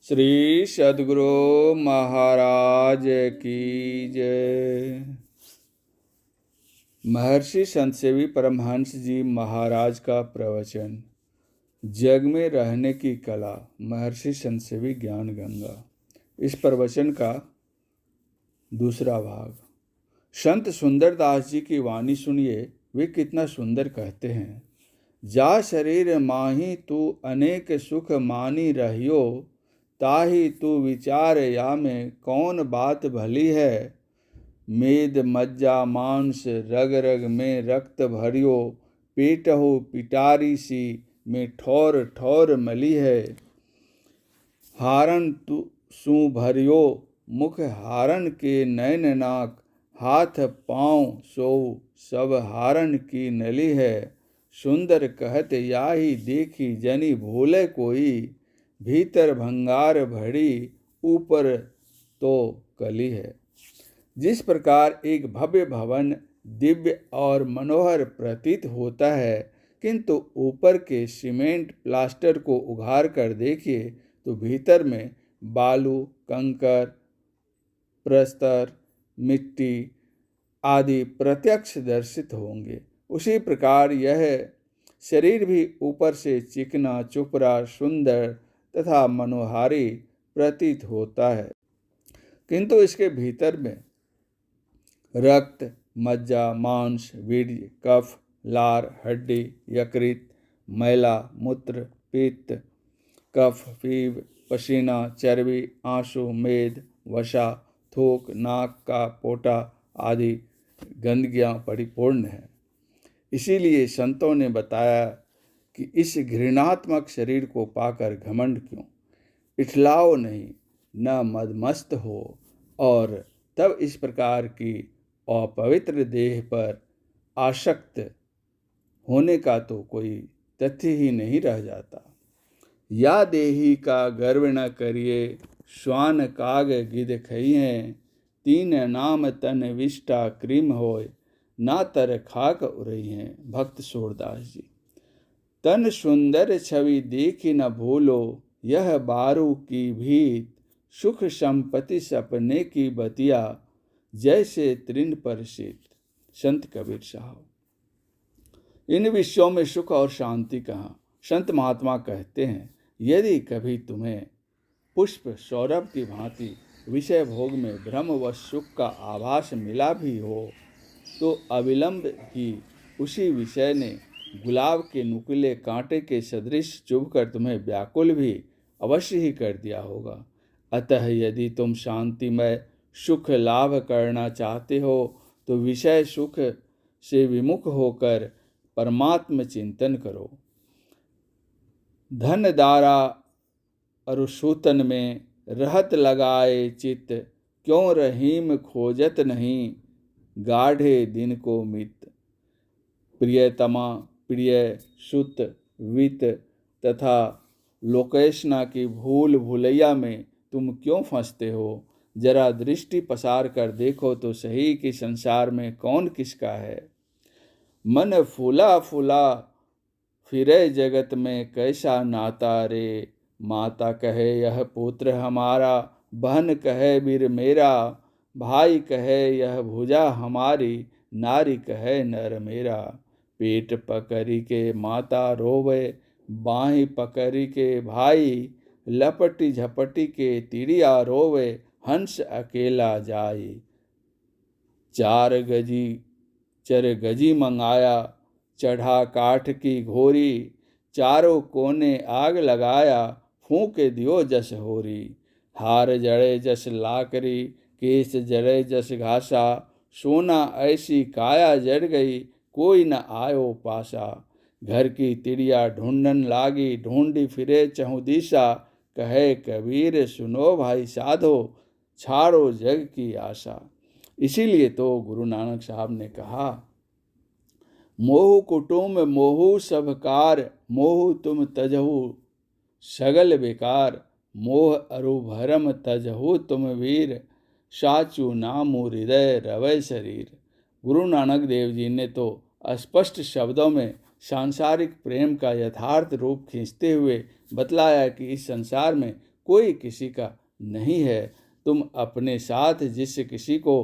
श्री सद्गुरु महाराज की जय। महर्षि संत सेवी परमहंस जी महाराज का प्रवचन, जग में रहने की कला, महर्षि संत सेवी ज्ञान गंगा। इस प्रवचन का दूसरा भाग। संत सुंदरदास जी की वाणी सुनिए, वे कितना सुंदर कहते हैं। जा शरीर माही तू अनेक सुख मानी रहियो, ताही तू विचार या में कौन बात भली है। मेद मज्जा मांस रग रग में रक्त भरियो, पेटहु पिटारी सी में ठौर ठौर मली है। हारन तू सू भरियो मुख हारन के नैन नाक, हाथ पाँव सो सब हारन की नली है। सुंदर कहत याही देखी जनी भूले कोई, भीतर भंगार भड़ी ऊपर तो कली है। जिस प्रकार एक भव्य भवन दिव्य और मनोहर प्रतीत होता है, किंतु ऊपर के सीमेंट प्लास्टर को उघाड़ कर देखिए तो भीतर में बालू, कंकर, प्रस्तर, मिट्टी आदि प्रत्यक्ष दर्शित होंगे। उसी प्रकार यह शरीर भी ऊपर से चिकना, चुपड़ा, सुंदर तथा मनोहारी प्रतीत होता है, किंतु इसके भीतर में रक्त, मज्जा, मांस, वीर्य, कफ, लार, हड्डी, यकृत, मैला, मूत्र, पित्त, कफ, पीव, पसीना, चर्बी, आंसू, मेद, वसा, थूक, नाक का पोटा आदि गंदगियां परिपूर्ण है। इसीलिए संतों ने बताया कि इस घृणात्मक शरीर को पाकर घमंड क्यों, इठलाओ नहीं, न मदमस्त हो, और तब इस प्रकार की अपवित्र देह पर आसक्त होने का तो कोई तथ्य ही नहीं रह जाता। या देही का गर्व न करिए, श्वान काग गिद खइहें, तीन नाम तन विष्टा क्रीम होय, ना तर खाक उरई हैं। भक्त सूरदास जी। तन सुंदर छवि देखी न भूलो, यह बारू की भीत, सुख संपत्ति सपने की बतिया, जैसे तृण पर शीत। संत कबीर साहब। इन विषयों में सुख और शांति कहाँ। संत महात्मा कहते हैं, यदि कभी तुम्हें पुष्प सौरभ की भांति विषय भोग में भ्रम व सुख का आभास मिला भी हो, तो अविलंब ही उसी विषय ने गुलाब के नुकीले कांटे के सदृश चुभकर तुम्हें व्याकुल भी अवश्य ही कर दिया होगा। अतः यदि तुम शांतिमय सुख लाभ करना चाहते हो, तो विषय सुख से विमुख होकर परमात्म चिंतन करो। धन दारा अरुसूतन में रहत लगाए चित, क्यों रहीम खोजत नहीं, गाढ़े दिन को मित। प्रियतमा, प्रिय, सुत, वित तथा लोकेशना की भूल भुलैया में तुम क्यों फंसते हो। जरा दृष्टि पसार कर देखो तो सही कि संसार में कौन किसका है। मन फूला फूला फिरे जगत में कैसा नाता रे, माता कहे यह पुत्र हमारा, बहन कहे वीर मेरा, भाई कहे यह भुजा हमारी, नारी कहे नर मेरा। पेट पकड़ी के माता रोवे, बाहीं पकड़ी के भाई, लपटी झपटी के तिड़िया रोवे, हंस अकेला जाई। चर गजी मंगाया, चढ़ा काठ की घोरी, चारों कोने आग लगाया, फूंके दियो जस होरी। हार जड़े जस लाकरी, केस जड़े जस घासा, सोना ऐसी काया जड़ गई, कोई न आयो पासा। घर की तिड़िया ढूंढन लागी, ढूंढी फिरे चहु दिशा, कहे कबीर सुनो भाई साधो, छाड़ो जग की आशा। इसीलिए तो गुरु नानक साहब ने कहा, मोह कुटुम मोहु सब कार, मोह तुम तजहु सगल बेकार, मोह अरु भरम तजहु तुम वीर, साचु नामु हृदय रवै शरीर। गुरु नानक देव जी ने तो स्पष्ट शब्दों में सांसारिक प्रेम का यथार्थ रूप खींचते हुए बतलाया कि इस संसार में कोई किसी का नहीं है। तुम अपने साथ जिस किसी को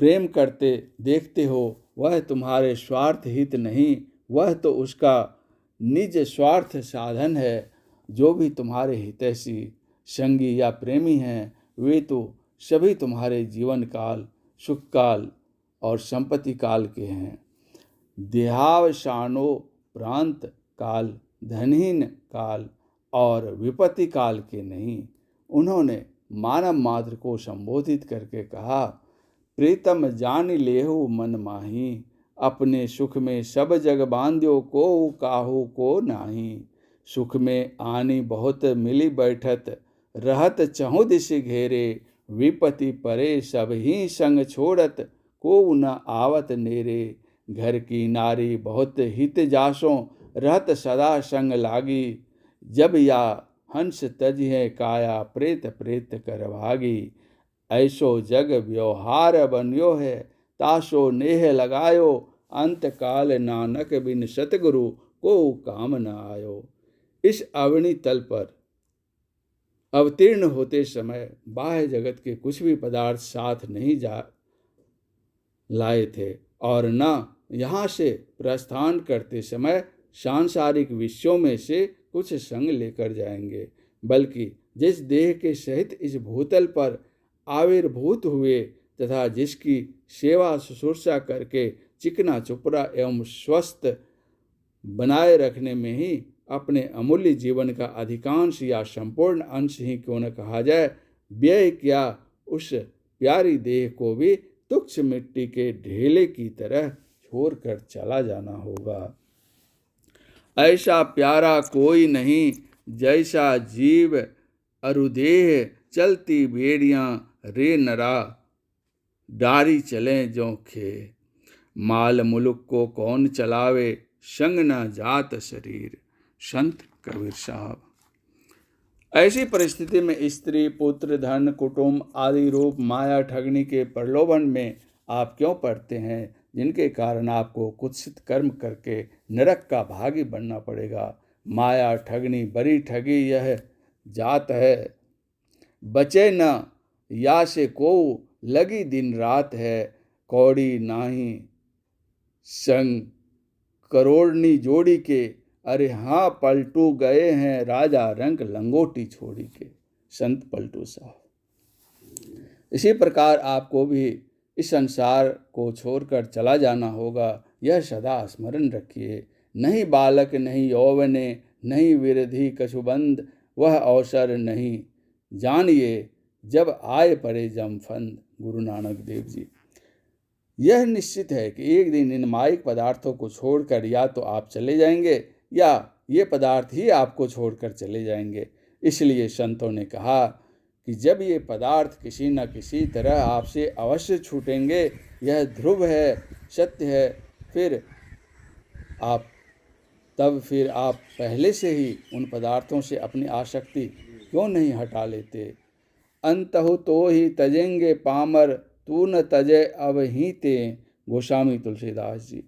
प्रेम करते देखते हो वह तुम्हारे स्वार्थ हित नहीं, वह तो उसका निज स्वार्थ साधन है। जो भी तुम्हारे हितैषी संगी या प्रेमी हैं वे तो सभी तुम्हारे जीवन काल, सुख काल और संपत्ति काल के हैं। देहावसानोपरांत काल, धनहीन काल और विपत्ति काल के नहीं। उन्होंने मानव मात्र को संबोधित करके कहा, प्रीतम जान लेहु मन माही, अपने सुख में सब जग बांध्यो को काहू को नाही। सुख में आनी बहुत मिली बैठत, रहत चहु दिश घेरे, विपत्ति परे सब ही संग छोड़त, को न आवत नेरे। घर की नारी बहुत हित जासों, रहत सदा संग लागी, जब या हंस तज है काया, प्रेत प्रेत कर भागी। ऐसो जग व्यवहार बन्यो है, तासो नेह लगायो, अंत काल नानक बिन सतगुरु को काम न आयो। इस अवनी तल पर अवतीर्ण होते समय बाह्य जगत के कुछ भी पदार्थ साथ नहीं जा लाए थे और न यहाँ से प्रस्थान करते समय सांसारिक विषयों में से कुछ संग लेकर जाएंगे, बल्कि जिस देह के सहित इस भूतल पर आविर्भूत हुए तथा जिसकी सेवा शुश्रूषा करके चिकना चुपड़ा एवं स्वस्थ बनाए रखने में ही अपने अमूल्य जीवन का अधिकांश या संपूर्ण अंश ही क्यों न कहा जाए, व्यय क्या उस प्यारी देह को भी तुच्छ मिट्टी के ढेले की तरह छोड़कर चला जाना होगा। ऐसा प्यारा कोई नहीं, जैसा जीव अरुदेह, चलती बेड़ियां रे नरा, डारी चले जो खे। माल मुलुक को कौन चलावे, संग न जात शरीर। संत कबीर साहब। ऐसी परिस्थिति में स्त्री, पुत्र, धन, कुटुंब आदि रूप माया ठगनी के प्रलोभन में आप क्यों पड़ते हैं, जिनके कारण आपको कुत्सित कर्म करके नरक का भागी बनना पड़ेगा। माया ठगनी बड़ी ठगी यह जात है, बचे न या से को लगी दिन रात है। कौड़ी नाही संग करोड़नी जोड़ी के, अरे हाँ पलटू गए हैं राजा रंग लंगोटी छोड़ी के। संत पलटू साहब। इसी प्रकार आपको भी इस संसार को छोड़कर चला जाना होगा, यह सदा स्मरण रखिए। नहीं बालक नहीं यौवने, नहीं विरधि कछुबंद, वह अवसर नहीं जानिए, जब आए पड़े जमफंद। गुरु नानक देव जी। यह निश्चित है कि एक दिन इन माइक पदार्थों को छोड़कर या तो आप चले जाएंगे या ये पदार्थ ही आपको छोड़कर चले जाएंगे। इसलिए संतों ने कहा कि जब ये पदार्थ किसी न किसी तरह आपसे अवश्य छूटेंगे, यह ध्रुव है, सत्य है, फिर आप पहले से ही उन पदार्थों से अपनी आसक्ति क्यों नहीं हटा लेते। अंतहु तो ही तजेंगे पामर, तू न तजे अब ही ते। गोस्वामी तुलसीदास जी।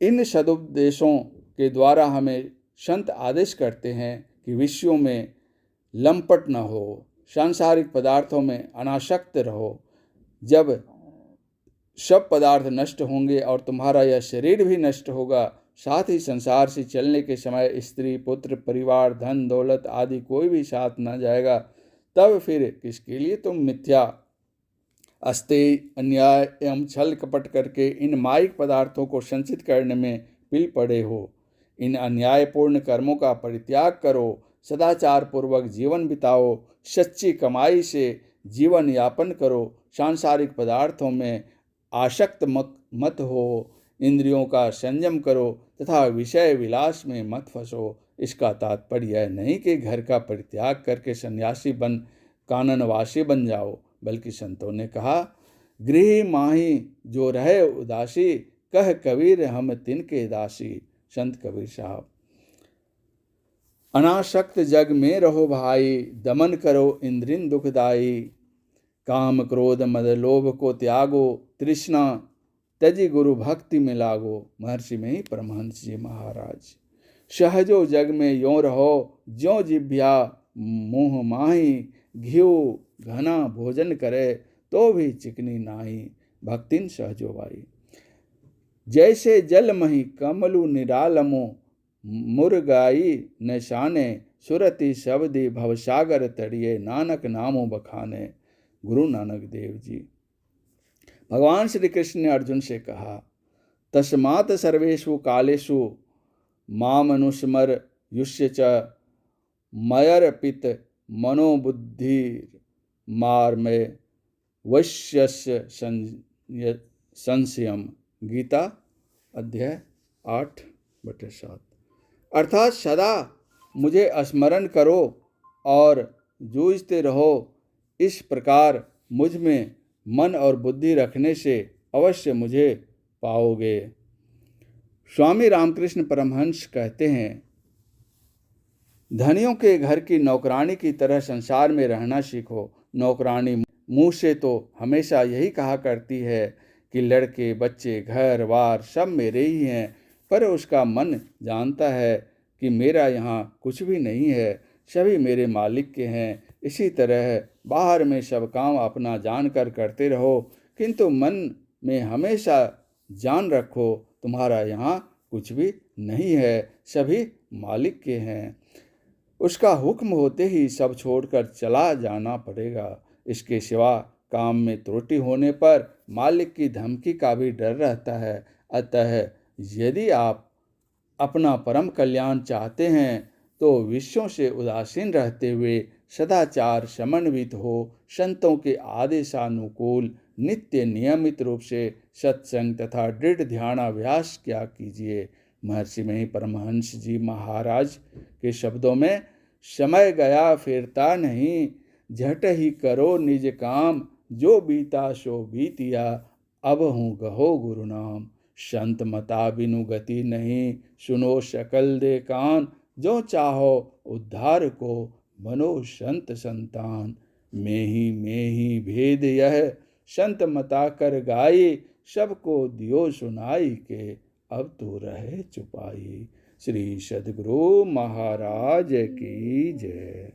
इन सदुपदेशों के द्वारा हमें संत आदेश करते हैं कि विषयों में लंपट न हो, सांसारिक पदार्थों में अनासक्त रहो। जब सब पदार्थ नष्ट होंगे और तुम्हारा यह शरीर भी नष्ट होगा, साथ ही संसार से चलने के समय स्त्री, पुत्र, परिवार, धन, दौलत आदि कोई भी साथ न जाएगा, तब फिर किसके लिए तुम मिथ्या, अस्तेय, अन्याय एवं छल कपट करके इन माइक पदार्थों को संचित करने में पिल पड़े हो। इन अन्यायपूर्ण कर्मों का परित्याग करो, सदाचार पूर्वक जीवन बिताओ, सच्ची कमाई से जीवन यापन करो, सांसारिक पदार्थों में आसक्त मत हो, इंद्रियों का संयम करो तथा विषय विलास में मत फंसो। इसका तात्पर्य यह नहीं कि घर का परित्याग करके सन्यासी बन काननवासी बन जाओ, बल्कि संतों ने कहा, गृह माही जो रहे उदासी, कह कबीर हम तिनके दासी। संत कबीर साहब। अनासक्त जग में रहो भाई, दमन करो इंद्रिन दुखदाई। काम क्रोध मद लोभ को त्यागो, तृष्णा त्यजी गुरु भक्ति में लागो। महर्षि में ही परमहंस जी महाराज। सहजो जग में यों रहो, ज्यों जिभ्या मुँह माही। घिउ घना भोजन करे, तो भी चिकनी नाही। भक्तिन सहजो भाई। जैसे जल मही कमलु निरालमो, मुरगाई निशाने। सुरति शब्दी भवसागर तड़िए, नानक नामो बखाने। गुरु नानक देव जी। भगवान श्री कृष्ण ने अर्जुन से कहा, तस्मात् सर्वेषु कालेषु मामनुस्मर युष्य च। मयर्पित मनोबुद्धिर्मार्मे वश्यस्य संशयम्। गीता अध्याय 8/7। अर्थात सदा मुझे स्मरण करो और जूझते रहो। इस प्रकार मुझ में मन और बुद्धि रखने से अवश्य मुझे पाओगे। स्वामी रामकृष्ण परमहंस कहते हैं, धनियों के घर की नौकरानी की तरह संसार में रहना सीखो। नौकरानी मुँह से तो हमेशा यही कहा करती है कि लड़के बच्चे घर बार सब मेरे ही हैं, पर उसका मन जानता है कि मेरा यहाँ कुछ भी नहीं है, सभी मेरे मालिक के हैं। इसी तरह बाहर में सब काम अपना जानकर करते रहो, किंतु मन में हमेशा जान रखो तुम्हारा यहाँ कुछ भी नहीं है, सभी मालिक के हैं। उसका हुक्म होते ही सब छोड़कर चला जाना पड़ेगा। इसके सिवा काम में त्रुटि होने पर मालिक की धमकी का भी डर रहता है। अतः यदि आप अपना परम कल्याण चाहते हैं तो विषयों से उदासीन रहते हुए सदाचार समन्वित हो, संतों के आदेशानुकूल नित्य नियमित रूप से सत्संग तथा दृढ़ ध्यानाभ्यास किया कीजिए। महर्षि मही परमहंस जी महाराज के शब्दों में, समय गया फिरता नहीं, झट ही करो निज काम। जो बीता सो बीतिया, अब हूँ गहो गुरु नाम। संत मता बिनु गति नहीं, सुनो सकल दे कान। जो चाहो उद्धार को, बनो संत संतान। में ही भेद यह, संत मता कर गाई। सबको दियो सुनाई के, अब तो रहे चुपाई। श्री सद्गुरु महाराज की जय।